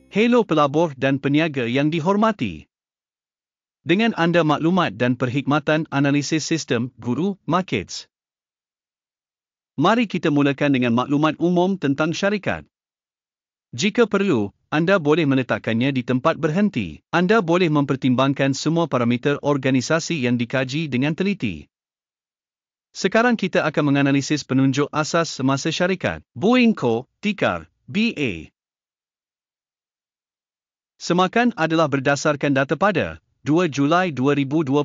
Hello pelabur dan peniaga yang dihormati. Dengan anda maklumat dan perkhidmatan analisis sistem, Guru Markets. Mari kita mulakan dengan maklumat umum tentang syarikat. Jika perlu, anda boleh meletakkannya di tempat berhenti. Anda boleh mempertimbangkan semua parameter organisasi yang dikaji dengan teliti. Sekarang kita akan menganalisis penunjuk asas semasa syarikat. Boeing Co., tikar BA. Semakan adalah berdasarkan data pada 2 Julai 2025.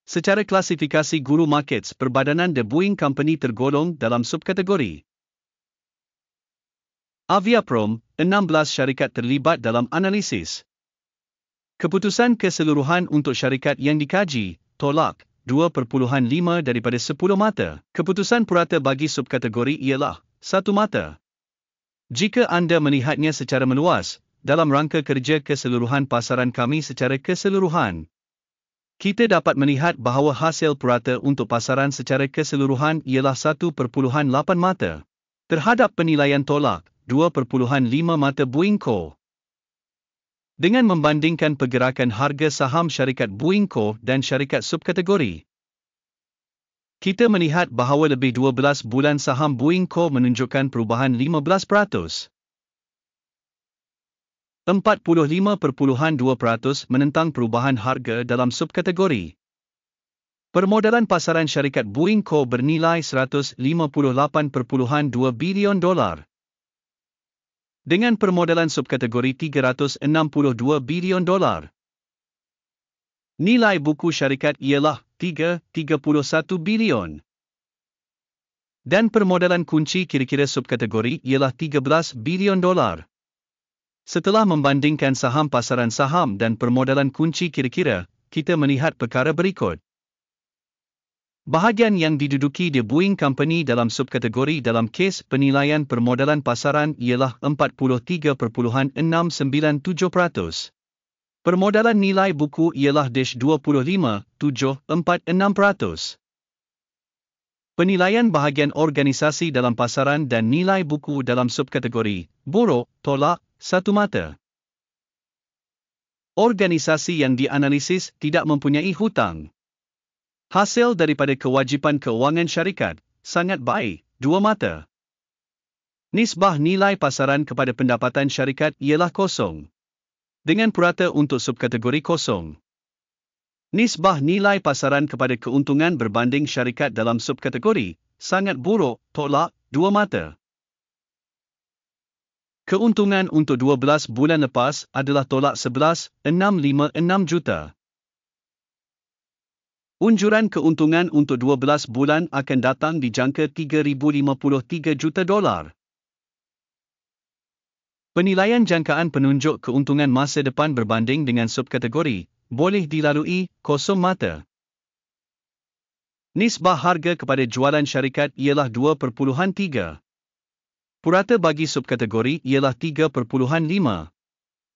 Secara klasifikasi Guru Markets, perbadanan The Boeing Company tergolong dalam subkategori Aviaprom. 16 syarikat terlibat dalam analisis. Keputusan keseluruhan untuk syarikat yang dikaji, tolak 2.5 daripada 10 mata. Keputusan purata bagi subkategori ialah 1 mata. Jika anda melihatnya secara meluas, dalam rangka kerja keseluruhan pasaran kami secara keseluruhan, kita dapat melihat bahawa hasil purata untuk pasaran secara keseluruhan ialah 1.8 mata terhadap penilaian tolak 2.5 mata Boeing Co. Dengan membandingkan pergerakan harga saham syarikat Boeing Co. dan syarikat subkategori, kita melihat bahawa lebih 12 bulan saham Boeing Co. menunjukkan perubahan 15%. 45.2% menentang perubahan harga dalam subkategori. Permodalan pasaran syarikat Boeing Co. bernilai $158.2 bilion. Dengan permodalan subkategori $362 bilion. Nilai buku syarikat ialah $31 bilion. Dan permodalan kunci kira-kira subkategori ialah $13 bilion. Setelah membandingkan saham pasaran saham dan permodalan kunci kira-kira, kita melihat perkara berikut. Bahagian yang diduduki The Boeing Company dalam subkategori dalam kes penilaian permodalan pasaran ialah 43.697%. Permodalan nilai buku ialah -25.746%. Penilaian bahagian organisasi dalam pasaran dan nilai buku dalam subkategori borok, tolak, 1 mata. Organisasi yang dianalisis tidak mempunyai hutang. Hasil daripada kewajipan keuangan syarikat sangat baik, 2 mata. Nisbah nilai pasaran kepada pendapatan syarikat ialah 0. Dengan purata untuk subkategori 0. Nisbah nilai pasaran kepada keuntungan berbanding syarikat dalam subkategori sangat buruk, tolak, 2 mata. Keuntungan untuk 12 bulan lepas adalah tolak 11,656 juta. Unjuran keuntungan untuk 12 bulan akan datang dijangka $3,053 juta. Penilaian jangkaan penunjuk keuntungan masa depan berbanding dengan subkategori boleh dilalui 0 mata. Nisbah harga kepada jualan syarikat ialah 2.3. Purata bagi subkategori ialah 3.5.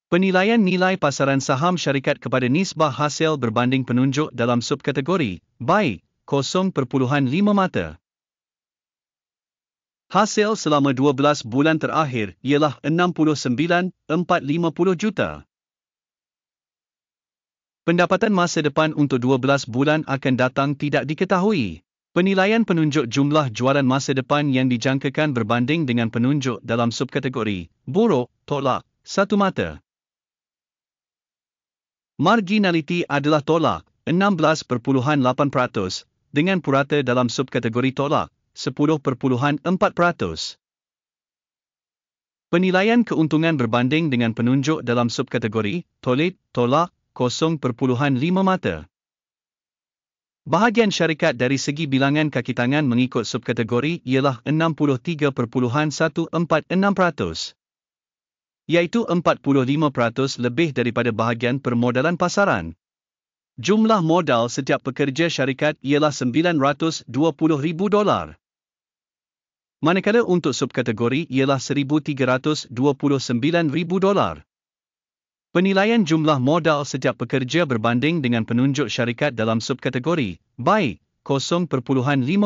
Penilaian nilai pasaran saham syarikat kepada nisbah hasil berbanding penunjuk dalam subkategori baik, 0.5 mata. Hasil selama 12 bulan terakhir ialah 69,450 juta. Pendapatan masa depan untuk 12 bulan akan datang tidak diketahui. Penilaian penunjuk jumlah jualan masa depan yang dijangkakan berbanding dengan penunjuk dalam subkategori buruk, tolak, 1 mata. Marginaliti adalah tolak, 16.8%, dengan purata dalam subkategori tolak, 10.4%. Penilaian keuntungan berbanding dengan penunjuk dalam subkategori tolit, tolak, 0.5 mata. Bahagian syarikat dari segi bilangan kaki tangan mengikut subkategori ialah 63.146%. Iaitu 45% lebih daripada bahagian permodalan pasaran. Jumlah modal setiap pekerja syarikat ialah $920,000. Manakala untuk subkategori ialah $1,329,000. Penilaian jumlah modal setiap pekerja berbanding dengan penunjuk syarikat dalam subkategori baik, 0.5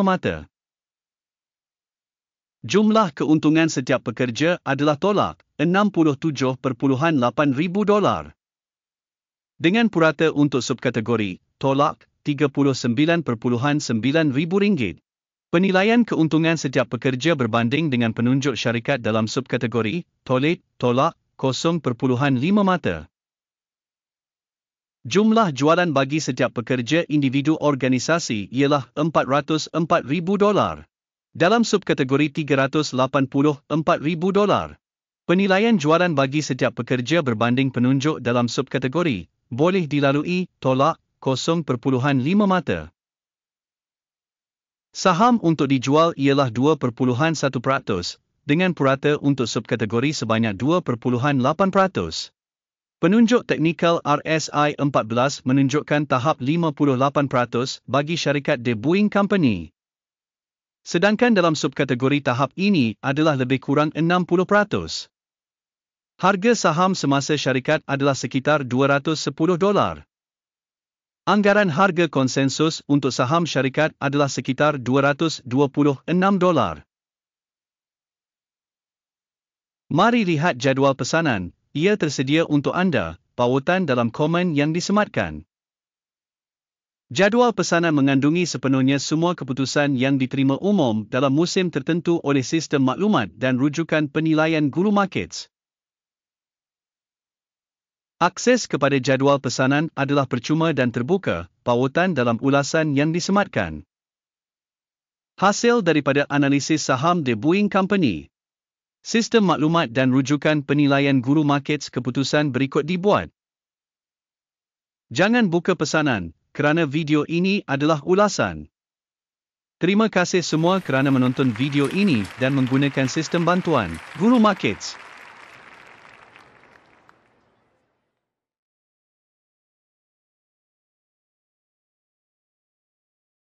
mata. Jumlah keuntungan setiap pekerja adalah tolak, $67.8 ribu. Dengan purata untuk subkategori, tolak, $39.9 ribu. Penilaian keuntungan setiap pekerja berbanding dengan penunjuk syarikat dalam subkategori, tolak, 0.5 mata. Jumlah jualan bagi setiap pekerja individu organisasi ialah $404 ribu. Dalam subkategori $384 ribu. Penilaian jualan bagi setiap pekerja berbanding penunjuk dalam subkategori, boleh dilalui, tolak, 0.5 mata. Saham untuk dijual ialah 2.1%, dengan purata untuk subkategori sebanyak 2.8%. Penunjuk teknikal RSI 14 menunjukkan tahap 58% bagi syarikat The Boeing Company. Sedangkan dalam subkategori tahap ini adalah lebih kurang 60%. Harga saham semasa syarikat adalah sekitar $210. Anggaran harga konsensus untuk saham syarikat adalah sekitar $226. Mari lihat jadual pesanan, ia tersedia untuk anda, pautan dalam komen yang disematkan. Jadual pesanan mengandungi sepenuhnya semua keputusan yang diterima umum dalam musim tertentu oleh sistem maklumat dan rujukan penilaian guru markets. Akses kepada jadual pesanan adalah percuma dan terbuka, pautan dalam ulasan yang disematkan. Hasil daripada analisis saham The Boeing Company. Sistem maklumat dan rujukan penilaian guru markets keputusan berikut dibuat. Jangan buka pesanan, kerana video ini adalah ulasan. Terima kasih semua kerana menonton video ini dan menggunakan sistem bantuan Guru Markets.